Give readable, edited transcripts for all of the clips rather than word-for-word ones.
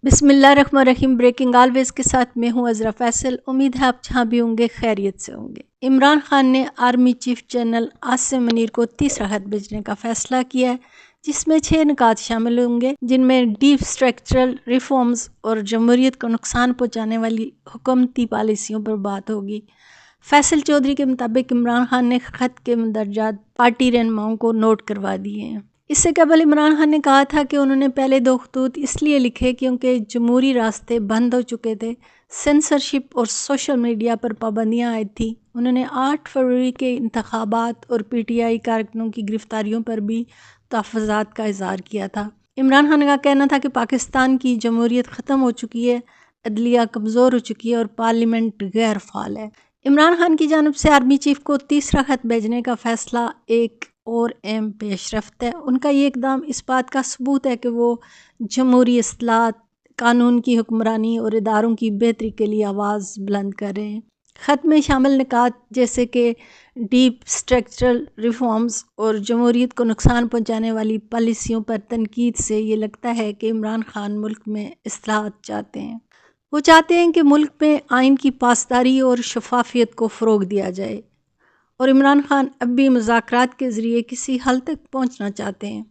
بسم اللہ الرحمن الرحیم۔ بریکنگ آلویز کے ساتھ میں ہوں عذرا فیصل۔ امید ہے آپ جہاں بھی ہوں گے خیریت سے ہوں گے۔ عمران خان نے army chief general Asim Munir کو تیسرا خط بھیجنے کا فیصلہ کیا ہے، جس میں 6 نکات شامل ہوں گے، جن میں ڈیپ اسٹرکچرل ریفارمز اور جمہوریت کو نقصان پہنچانے والی حکومتی پالیسیوں پر بات ہوگی۔ فیصل چودھری کے مطابق عمران خان نے خط کے مندرجات پارٹی رہنماؤں کو نوٹ کروا دیے ہیں۔ اس سے قبل عمران خان نے کہا تھا کہ انہوں نے پہلے 2 خطوط اس لیے لکھے کیونکہ جمہوری راستے بند ہو چکے تھے، سینسرشپ اور سوشل میڈیا پر پابندیاں عائد تھیں۔ انہوں نے 8 فروری کے انتخابات اور پی ٹی آئی کارکنوں کی گرفتاریوں پر بھی تحفظات کا اظہار کیا تھا۔ عمران خان کا کہنا تھا کہ پاکستان کی جمہوریت ختم ہو چکی ہے، عدلیہ کمزور ہو چکی ہے اور پارلیمنٹ غیر فعال ہے۔ عمران خان کی جانب سے آرمی چیف کو تیسرا خط بھیجنے کا فیصلہ ایک اور اہم پیش رفت ہے۔ ان کا یہ اقدام اس بات کا ثبوت ہے کہ وہ جمہوری اصلاحات، قانون کی حکمرانی اور اداروں کی بہتری کے لیے آواز بلند کر رہے ہیں۔ خط میں شامل نکات جیسے کہ ڈیپ اسٹرکچرل ریفارمز اور جمہوریت کو نقصان پہنچانے والی پالیسیوں پر تنقید سے یہ لگتا ہے کہ عمران خان ملک میں اصلاحات چاہتے ہیں۔ وہ چاہتے ہیں کہ ملک میں آئین کی پاسداری اور شفافیت کو فروغ دیا جائے، اور عمران خان اب بھی مذاکرات کے ذریعے کسی حل تک پہنچنا چاہتے ہیں۔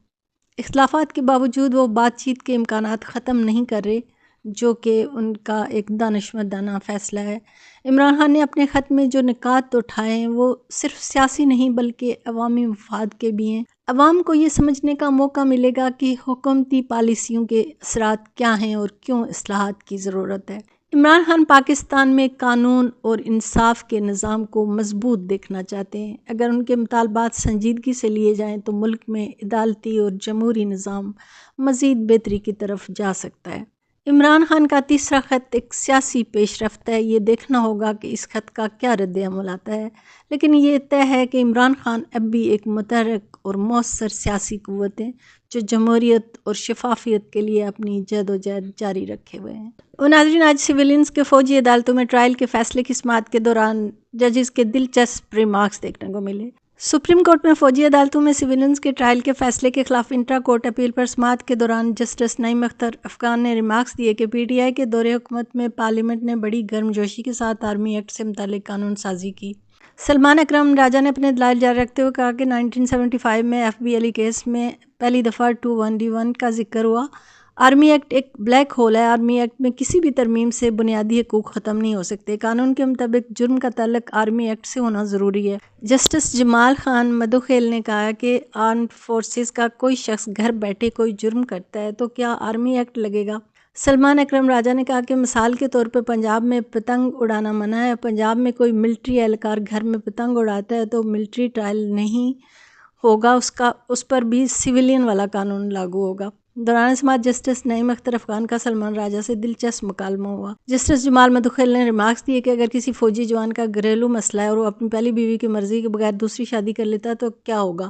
اختلافات کے باوجود وہ بات چیت کے امکانات ختم نہیں کر رہے، جو کہ ان کا ایک دانشمندانہ فیصلہ ہے۔ عمران خان نے اپنے خط میں جو نکات اٹھائے ہیں وہ صرف سیاسی نہیں بلکہ عوامی مفاد کے بھی ہیں۔ عوام کو یہ سمجھنے کا موقع ملے گا کہ حکومتی پالیسیوں کے اثرات کیا ہیں اور کیوں اصلاحات کی ضرورت ہے۔ عمران خان پاکستان میں قانون اور انصاف کے نظام کو مضبوط دیکھنا چاہتے ہیں۔ اگر ان کے مطالبات سنجیدگی سے لیے جائیں تو ملک میں عدالتی اور جمہوری نظام مزید بہتری کی طرف جا سکتا ہے۔ عمران خان کا تیسرا خط ایک سیاسی پیش رفت ہے۔ یہ دیکھنا ہوگا کہ اس خط کا کیا رد عمل آتا ہے، لیکن یہ طے ہے کہ عمران خان اب بھی ایک متحرک اور مؤثر سیاسی قوت ہے جو جمہوریت اور شفافیت کے لیے اپنی جدوجہد جاری رکھے ہوئے ہیں۔ ناظرین، آج سویلینز کے فوجی عدالتوں میں ٹرائل کے فیصلے کی سماعت کے دوران ججز کے دلچسپ ریمارکس دیکھنے کو ملے۔ سپریم کورٹ میں فوجی عدالتوں میں سویلینز کے ٹرائل کے فیصلے کے خلاف انٹرا کورٹ اپیل پر سماعت کے دوران جسٹس نعیم اختر افغان نے ریمارکس دیے کہ پی ٹی آئی کے دور حکومت میں پارلیمنٹ نے بڑی گرم جوشی کے ساتھ آرمی ایکٹ سے متعلق قانون سازی کی۔ سلمان اکرم راجہ نے اپنے دلائل جاری رکھتے ہوئے کہا کہ 1975 میں ایف بی علی کیس میں پہلی دفعہ 2(1)(d)(1) کا ذکر ہوا۔ آرمی ایکٹ ایک بلیک ہول ہے۔ آرمی ایکٹ میں کسی بھی ترمیم سے بنیادی حقوق ختم نہیں ہو سکتے۔ قانون کے مطابق جرم کا تعلق آرمی ایکٹ سے ہونا ضروری ہے۔ جسٹس جمال خان مدوخیل نے کہا کہ آرمڈ فورسز کا کوئی شخص گھر بیٹھے کوئی جرم کرتا ہے تو کیا آرمی ایکٹ لگے گا؟ سلمان اکرم راجہ نے کہا کہ مثال کے طور پر پنجاب میں پتنگ اڑانا منع ہے۔ پنجاب میں کوئی ملٹری اہلکار گھر میں پتنگ اڑاتا ہے تو ملٹری ٹرائل نہیں ہوگا، اس پر بھی سویلین والا قانون لاگو ہوگا۔ دوران سماعت جسٹس نعیم اختر افغان کا سلمان راجہ سے دلچسپ مکالمہ ہوا۔ جسٹس جمال مدوخیل نے ریمارکس دیے کہ اگر کسی فوجی جوان کا گھریلو مسئلہ ہے اور وہ اپنی پہلی بیوی کی مرضی کے بغیر دوسری شادی کر لیتا ہے تو کیا ہوگا؟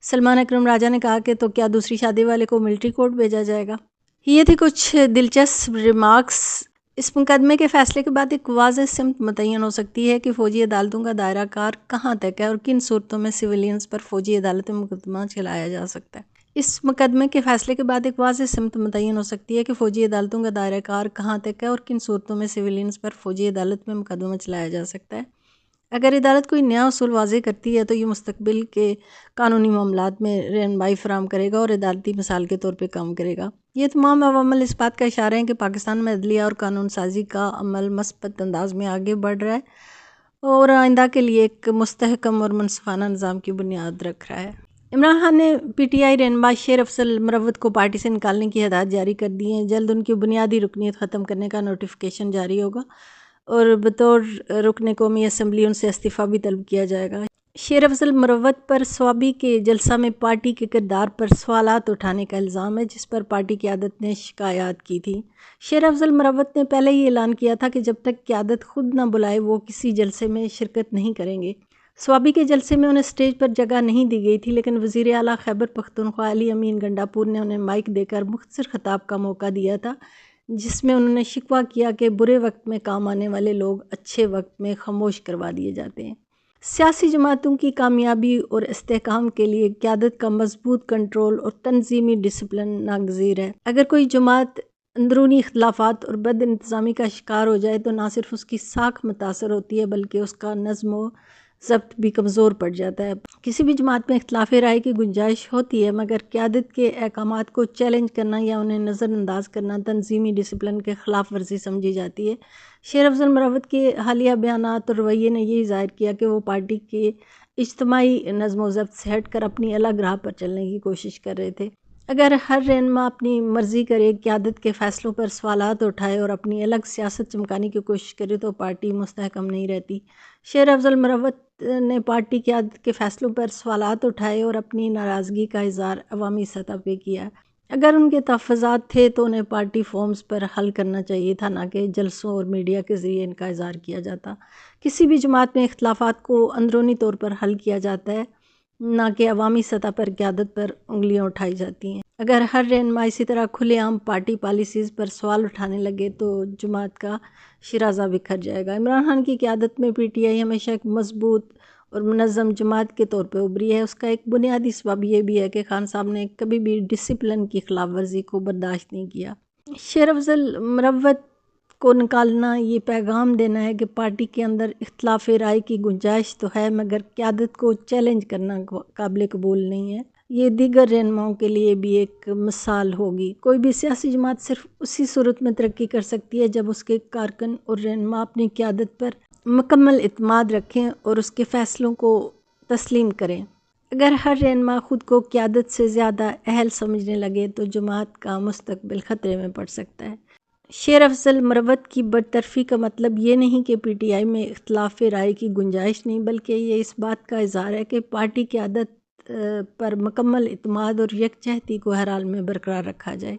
سلمان اکرم راجہ نے کہا کہ تو کیا دوسری شادی والے کو ملٹری کورٹ بھیجا جائے گا؟ یہ تھی کچھ دلچسپ ریمارکس۔ اس مقدمے کے فیصلے کے بعد ایک واضح سمت متعین ہو سکتی ہے کہ فوجی عدالتوں کا دائرہ کار کہاں تک ہے اور کن صورتوں میں سویلینز پر فوجی عدالت میں مقدمہ چلایا جا سکتا ہے۔ اس مقدمے کے فیصلے کے بعد ایک واضح سمت متعین ہو سکتی ہے کہ فوجی عدالتوں کا دائرہ کار کہاں تک ہے اور کن صورتوں میں سویلینز پر فوجی عدالت میں مقدمہ چلایا جا سکتا ہے۔ اگر عدالت کوئی نیا اصول واضح کرتی ہے تو یہ مستقبل کے قانونی معاملات میں رہنمائی فراہم کرے گا اور عدالتی مثال کے طور پہ کام کرے گا۔ یہ تمام عوامل اس بات کا اشارہ ہیں کہ پاکستان میں عدلیہ اور قانون سازی کا عمل مثبت انداز میں آگے بڑھ رہا ہے اور آئندہ کے لیے ایک مستحکم اور منصفانہ نظام کی بنیاد رکھ رہا ہے۔ عمران خان نے پی ٹی آئی رہنما شیر افضل مروت کو پارٹی سے نکالنے کی ہدایات جاری کر دی ہیں۔ جلد ان کی بنیادی رکنیت ختم کرنے کا نوٹیفیکیشن جاری ہوگا اور بطور رکن قومی اسمبلی ان سے استعفیٰ بھی طلب کیا جائے گا۔ شیر افضل مروت پر سوابی کے جلسہ میں پارٹی کے کردار پر سوالات اٹھانے کا الزام ہے، جس پر پارٹی قیادت نے شکایات کی تھی۔ شیر افضل مروت نے پہلے ہی اعلان کیا تھا کہ جب تک قیادت خود نہ بلائے وہ کسی جلسے میں شرکت نہیں کریں گے۔ سوابی کے جلسے میں انہیں سٹیج پر جگہ نہیں دی گئی تھی، لیکن وزیر اعلیٰ خیبر پختونخوا علی امین گنڈاپور نے انہیں مائک دے کر مختصر خطاب کا موقع دیا تھا، جس میں انہوں نے شکوہ کیا کہ برے وقت میں کام آنے والے لوگ اچھے وقت میں خاموش کروا دیے جاتے ہیں۔ سیاسی جماعتوں کی کامیابی اور استحکام کے لیے قیادت کا مضبوط کنٹرول اور تنظیمی ڈسپلن ناگزیر ہے۔ اگر کوئی جماعت اندرونی اختلافات اور بد انتظامی کا شکار ہو جائے تو نہ صرف اس کی ساکھ متاثر ہوتی ہے بلکہ اس کا نظم و ضبط بھی کمزور پڑ جاتا ہے۔ کسی بھی جماعت میں اختلاف رائے کی گنجائش ہوتی ہے، مگر قیادت کے احکامات کو چیلنج کرنا یا انہیں نظر انداز کرنا تنظیمی ڈسپلن کے خلاف ورزی سمجھی جاتی ہے۔ شیر افضل مروت کے حالیہ بیانات اور رویے نے یہی ظاہر کیا کہ وہ پارٹی کے اجتماعی نظم و ضبط سے ہٹ کر اپنی الگ راہ پر چلنے کی کوشش کر رہے تھے۔ اگر ہر رہنما اپنی مرضی کرے، قیادت کے فیصلوں پر سوالات اٹھائے اور اپنی الگ سیاست چمکانے کی کوشش کرے تو پارٹی مستحکم نہیں رہتی۔ شیر افضل مروت نے پارٹی قیادت کے فیصلوں پر سوالات اٹھائے اور اپنی ناراضگی کا اظہار عوامی سطح پہ کیا۔ اگر ان کے تحفظات تھے تو انہیں پارٹی فارمز پر حل کرنا چاہیے تھا، نہ کہ جلسوں اور میڈیا کے ذریعے ان کا اظہار کیا جاتا۔ کسی بھی جماعت میں اختلافات کو اندرونی طور پر حل کیا جاتا ہے، نہ کہ عوامی سطح پر قیادت پر انگلیاں اٹھائی جاتی ہیں۔ اگر ہر رہنما اسی طرح کھلے عام پارٹی پالیسیز پر سوال اٹھانے لگے تو جماعت کا شیرازہ بکھر جائے گا۔ عمران خان کی قیادت میں پی ٹی آئی ہمیشہ ایک مضبوط اور منظم جماعت کے طور پہ ابھری ہے۔ اس کا ایک بنیادی سبب یہ بھی ہے کہ خان صاحب نے کبھی بھی ڈسپلن کی خلاف ورزی کو برداشت نہیں کیا۔ شیر افضل مروت کو نکالنا یہ پیغام دینا ہے کہ پارٹی کے اندر اختلاف رائے کی گنجائش تو ہے، مگر قیادت کو چیلنج کرنا قابل قبول نہیں ہے۔ یہ دیگر رہنماؤں کے لیے بھی ایک مثال ہوگی۔ کوئی بھی سیاسی جماعت صرف اسی صورت میں ترقی کر سکتی ہے جب اس کے کارکن اور رہنما اپنی قیادت پر مکمل اعتماد رکھیں اور اس کے فیصلوں کو تسلیم کریں۔ اگر ہر رہنما خود کو قیادت سے زیادہ اہل سمجھنے لگے تو جماعت کا مستقبل خطرے میں پڑ سکتا ہے۔ شیر افضل مروت کی برطرفی کا مطلب یہ نہیں کہ پی ٹی آئی میں اختلاف رائے کی گنجائش نہیں، بلکہ یہ اس بات کا اظہار ہے کہ پارٹی قیادت پر مکمل اعتماد اور یکجہتی کو ہر حال میں برقرار رکھا جائے۔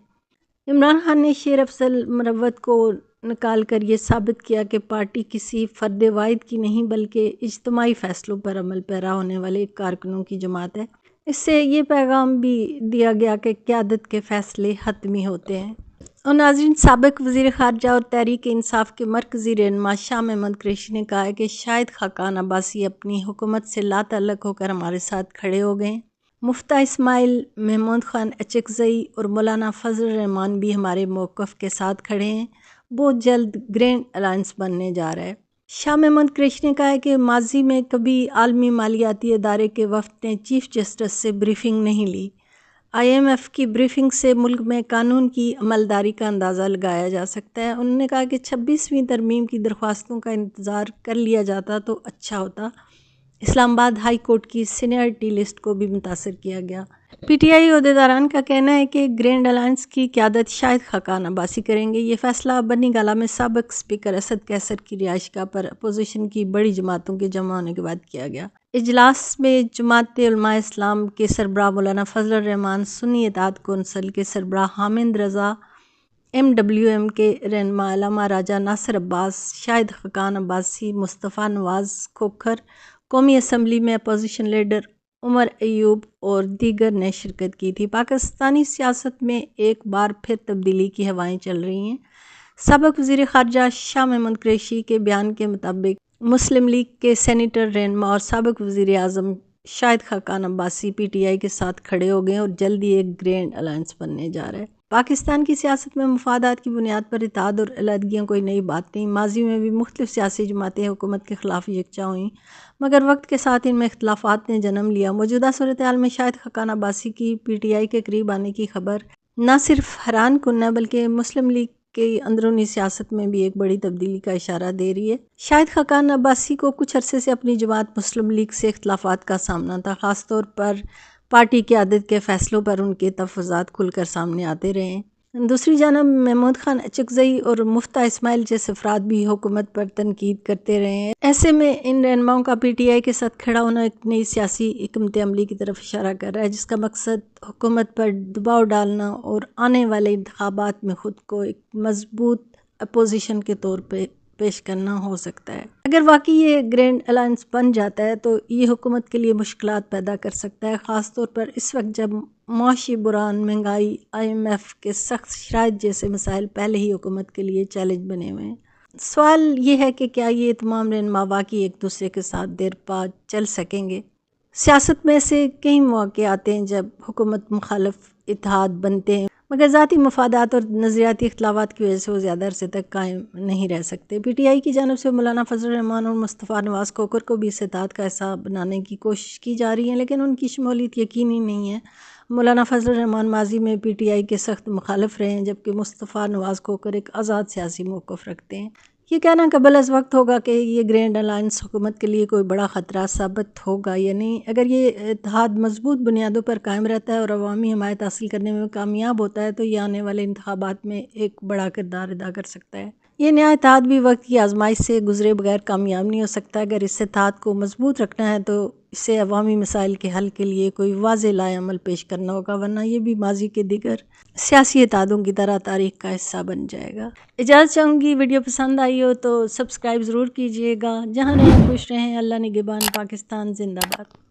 عمران خان نے شیر افضل مروت کو نکال کر یہ ثابت کیا کہ پارٹی کسی فرد واحد کی نہیں بلکہ اجتماعی فیصلوں پر عمل پیرا ہونے والے کارکنوں کی جماعت ہے۔ اس سے یہ پیغام بھی دیا گیا کہ قیادت کے فیصلے حتمی ہوتے ہیں۔ اور ناظرین، سابق وزیر خارجہ اور تحریک انصاف کے مرکزی رہنما شاہ محمود قریشی نے کہا ہے کہ شاہد خاقان عباسی اپنی حکومت سے لا تعلق ہو کر ہمارے ساتھ کھڑے ہو گئے۔ مفتیٰ اسماعیل، محمود خان اچکزئی اور مولانا فضل الرحمان بھی ہمارے موقف کے ساتھ کھڑے ہیں۔ بہت جلد گرینڈ الائنس بننے جا رہا ہے۔ شاہ محمود قریشی نے کہا ہے کہ ماضی میں کبھی عالمی مالیاتی ادارے کے وفد نے چیف جسٹس سے بریفنگ نہیں لی۔ آئی ایم ایف کی بریفنگ سے ملک میں قانون کی عملداری کا اندازہ لگایا جا سکتا ہے۔ انہوں نے کہا کہ 26ویں ترمیم کی درخواستوں کا انتظار کر لیا جاتا تو اچھا ہوتا۔ اسلام آباد ہائی کورٹ کی سینئرٹی لسٹ کو بھی متاثر کیا گیا۔ پی ٹی آئی عہدیداران کا کہنا ہے کہ گرینڈ الائنس کی قیادت شاہد خاقان عباسی کریں گے۔ یہ فیصلہ بنی گالہ میں سابق اسپیکر اسد قیصر کی رہائش گاہ پر اپوزیشن کی بڑی جماعتوں کے جمع ہونے کے بعد کیا گیا۔ اجلاس میں جماعت علماء اسلام کے سربراہ مولانا فضل الرحمان، سنی اتحاد کونسل کے سربراہ حامد رضا، ایم ڈبلیو ایم کے رہنما علامہ راجہ ناصر عباس، شاہد خاقان عباسی، مصطفیٰ نواز کھوکھر، قومی اسمبلی میں اپوزیشن لیڈر عمر ایوب اور دیگر نے شرکت کی تھی۔ پاکستانی سیاست میں ایک بار پھر تبدیلی کی ہوائیں چل رہی ہیں۔ سابق وزیر خارجہ شاہ محمود قریشی کے بیان کے مطابق مسلم لیگ کے سینیٹر رہنما اور سابق وزیر اعظم Shahid Khaqan Abbasi P T I کے ساتھ کھڑے ہو گئے اور جلد ہی ایک گرینڈ الائنس بننے جا رہا ہے۔ پاکستان کی سیاست میں مفادات کی بنیاد پر اتحاد اور علیحدگیاں کوئی نئی بات نہیں۔ ماضی میں بھی مختلف سیاسی جماعتیں حکومت کے خلاف یکجا ہوئیں، مگر وقت کے ساتھ ان میں اختلافات نے جنم لیا۔ موجودہ صورتحال میں شاہد خاقان عباسی کی پی ٹی آئی کے قریب آنے کی خبر نہ صرف حیران کن ہے بلکہ مسلم لیگ کی اندرونی سیاست میں بھی ایک بڑی تبدیلی کا اشارہ دے رہی ہے۔ شاہد خاقان عباسی کو کچھ عرصے سے اپنی جماعت مسلم لیگ سے اختلافات کا سامنا تھا، خاص طور پر پارٹی قیادت کے فیصلوں پر ان کے تفاوضات کھل کر سامنے آتے رہے ہیں۔ دوسری جانب محمود خان اچکزئی اور مفتیٰ اسماعیل جیسے افراد بھی حکومت پر تنقید کرتے رہے ہیں۔ ایسے میں ان رہنماؤں کا پی ٹی آئی کے ساتھ کھڑا ہونا ایک نئی سیاسی حکمت عملی کی طرف اشارہ کر رہا ہے، جس کا مقصد حکومت پر دباؤ ڈالنا اور آنے والے انتخابات میں خود کو ایک مضبوط اپوزیشن کے طور پہ پیش کرنا ہو سکتا ہے۔ اگر واقعی یہ گرینڈ الائنس بن جاتا ہے تو یہ حکومت کے لیے مشکلات پیدا کر سکتا ہے، خاص طور پر اس وقت جب معاشی بحران، مہنگائی، آئی ایم ایف کے سخت شرائط جیسے مسائل پہلے ہی حکومت کے لیے چیلنج بنے ہوئے ہیں۔ سوال یہ ہے کہ کیا یہ تمام رہنما واقعی ایک دوسرے کے ساتھ دیر پا چل سکیں گے؟ سیاست میں ایسے کئی مواقع آتے ہیں جب حکومت مخالف اتحاد بنتے ہیں، مگر ذاتی مفادات اور نظریاتی اختلافات کی وجہ سے وہ زیادہ عرصے تک قائم نہیں رہ سکتے۔ پی ٹی آئی کی جانب سے مولانا فضل الرحمان اور مصطفیٰ نواز کھوکھر کو بھی اس اتحاد کا حصہ بنانے کی کوشش کی جا رہی ہے، لیکن ان کی شمولیت یقینی نہیں ہے۔ مولانا فضل الرحمان ماضی میں پی ٹی آئی کے سخت مخالف رہے ہیں، جبکہ مصطفیٰ نواز کھوکھر ایک آزاد سیاسی موقف رکھتے ہیں۔ یہ کہنا قبل از وقت ہوگا کہ یہ گرینڈ الائنس حکومت کے لیے کوئی بڑا خطرہ ثابت ہوگا یا نہیں۔ اگر یہ اتحاد مضبوط بنیادوں پر قائم رہتا ہے اور عوامی حمایت حاصل کرنے میں کامیاب ہوتا ہے تو یہ آنے والے انتخابات میں ایک بڑا کردار ادا کر سکتا ہے۔ یہ نیا اتحاد بھی وقت کی آزمائش سے گزرے بغیر کامیاب نہیں ہو سکتا۔ اگر اس اتحاد کو مضبوط رکھنا ہے تو اسے عوامی مسائل کے حل کے لیے کوئی واضح لائحہ عمل پیش کرنا ہوگا، ورنہ یہ بھی ماضی کے دیگر سیاسی اتحادوں کی طرح تاریخ کا حصہ بن جائے گا۔ اجازت چاہوں گی، ویڈیو پسند آئی ہو تو سبسکرائب ضرور کیجیے گا۔ جہاں رہیں خوش رہیں، اللہ نگہبان، پاکستان زندہ باد۔